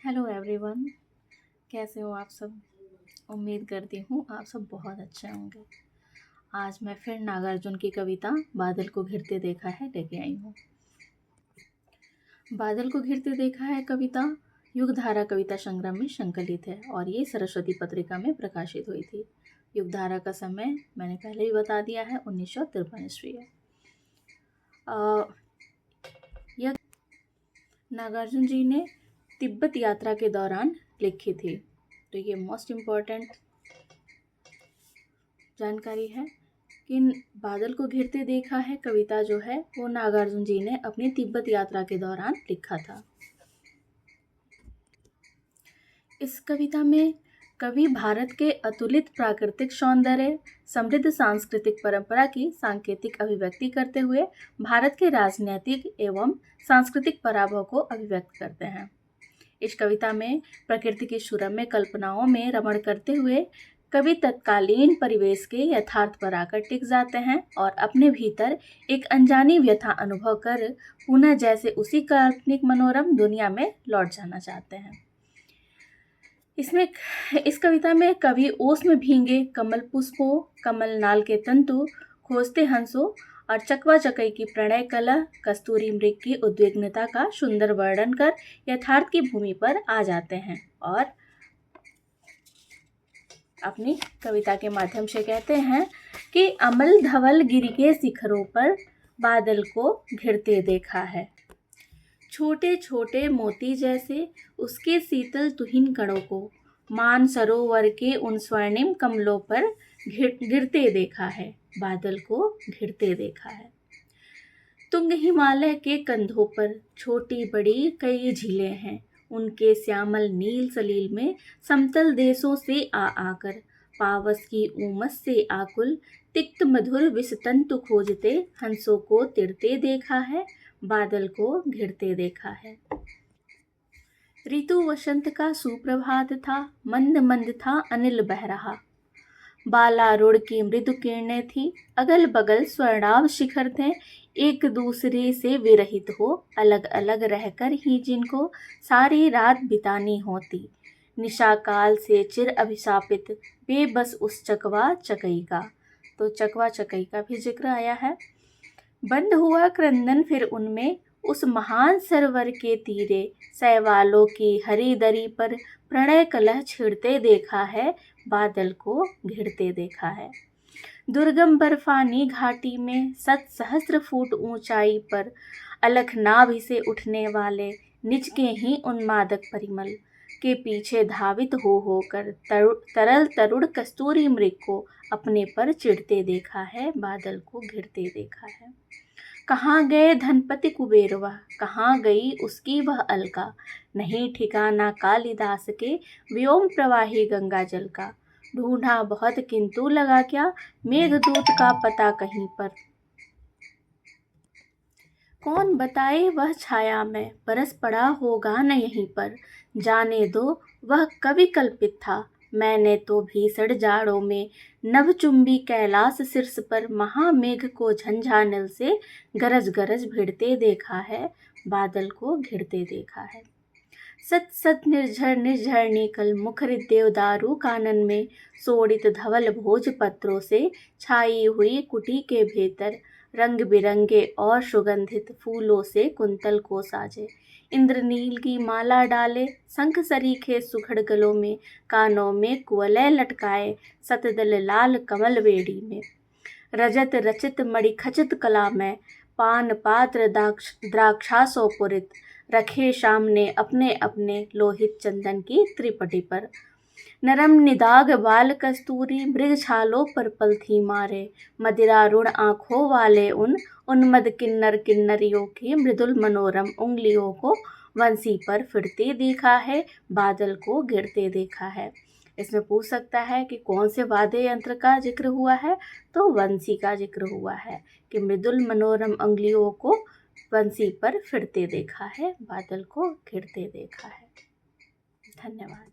Hello everyone, कैसे हो आप सब। उम्मीद करती हूँ आप सब बहुत अच्छे होंगे। आज मैं फिर नागार्जुन की कविता बादल को घिरते देखा है लेके आई हूँ। बादल को घिरते देखा है कविता युगधारा कविता संग्रह में संकलित है और ये सरस्वती पत्रिका में प्रकाशित हुई थी। युगधारा का समय मैंने पहले ही बता दिया है, 1953 ईस्वी है। यह नागार्जुन जी ने तिब्बत यात्रा के दौरान लिखी थी, तो ये मोस्ट इम्पॉर्टेंट जानकारी है कि बादल को घिरते देखा है कविता जो है वो नागार्जुन जी ने अपनी तिब्बत यात्रा के दौरान लिखा था। इस कविता में कवि भारत के अतुलित प्राकृतिक सौंदर्य, समृद्ध सांस्कृतिक परंपरा की सांकेतिक अभिव्यक्ति करते हुए भारत के राजनीतिक एवं सांस्कृतिक पराभव को अभिव्यक्त करते हैं। इस कविता में प्रकृति की सुरम्य कल्पनाओं में रमण करते हुए कवि तत्कालीन परिवेश के यथार्थ पर आकर टिक जाते हैं और अपने भीतर एक अनजानी व्यथा अनुभव कर पुनः जैसे उसी काल्पनिक मनोरम दुनिया में लौट जाना चाहते हैं। इस कविता में कवि ओस में भींगे कमल पुष्पों, कमल नाल के तंतु, खोजते हंसों और चकवा चकई की प्रणय कला, कस्तूरी मृग की उद्विग्नता का सुंदर वर्णन कर यथार्थ की भूमि पर आ जाते हैं और अपनी कविता के माध्यम से कहते हैं कि अमल धवल गिरि के शिखरों पर बादल को घिरते देखा है। छोटे छोटे मोती जैसे उसके शीतल तुहिन कणों को मान सरोवर के उन स्वर्णिम कमलों पर गिरते देखा है। बादल को घिरते देखा है। तुंग हिमालय के कंधों पर छोटी बड़ी कई झीलें हैं। उनके श्यामल नील सलील में समतल देशों से आकर पावस की उमस से आकुल तिक्त मधुर विषतंतु खोजते हंसों को तिरते देखा है। बादल को घिरते देखा है। ऋतु वसंत का सुप्रभात था, मंद मंद था अनिल बह रहा। बालारूढ़ की मृदु किरणें थी, अगल बगल स्वर्णाभ शिखर थे, एक दूसरे से विरहित हो अलग अलग रहकर ही जिनको सारी रात बितानी होती। निशा काल से चिर अभिशापित बेबस उस चकवा चकई का, तो चकवा चकई का भी जिक्र आया है। बंद हुआ क्रंदन फिर उनमें उस महान सरोवर के तीरे, शैवालों की हरी दरी पर प्रणय कलह छिड़ते देखा है। बादल को घिरते देखा है। दुर्गम बर्फानी घाटी में 7 सहस्त्र फुट ऊंचाई पर अलख नाभि से उठने वाले निज के ही उन्मादक परिमल के पीछे धावित हो होकर तरल तरुण कस्तूरी मृग को अपने पर चिढ़ते देखा है। बादल को घिरते देखा है। कहाँ गए धनपति कुबेरवा, कहाँ गई उसकी वह अलका, नहीं ठिकाना कालिदास के व्योम प्रवाही गंगा जल का। ढूंढा बहुत किंतु लगा क्या, मेघदूत का पता कहीं पर। कौन बताए वह छाया में बरस पड़ा होगा न यहीं पर। जाने दो वह कवि कल्पित था, मैंने तो भीषण जाड़ों में नभचुंबी कैलाश शीर्ष पर महामेघ को झंझानल से गरज गरज भिड़ते देखा है। बादल को घिरते देखा है। सत सत निर्झर निर्झर निकल मुखर देवदारू कानन में सोड़ित धवल भोज पत्रों से छाई हुई कुटी के भीतर रंग बिरंगे और सुगंधित फूलों से कुंतल को साजे। इंद्रनील की माला डाले शंख सरीखे सुघड़ गलों में, कानों में कुवलय लटकाए सतदल लाल कमल बेड़ी में। रजत रचित मणिखचित कला में पान पात्र द्राक्षासोपुरित रखे सामने अपने अपने लोहित चंदन की त्रिपटी पर। नरम निदाग बाल कस्तूरी मृग छालों पर पलथी मारे, मदिरारूढ़ आँखों वाले उन उन्मद किन्नर किन्नरियों की मृदुल मनोरम उंगलियों को वंशी पर फिरते देखा है। बादल को घिरते देखा है। इसमें पूछ सकता है कि कौन से वाद्य यंत्र का जिक्र हुआ है, तो वंशी का जिक्र हुआ है कि मृदुल मनोरम उंगलियों को वंशी पर फिरते देखा है। बादल को घिरते देखा है। धन्यवाद।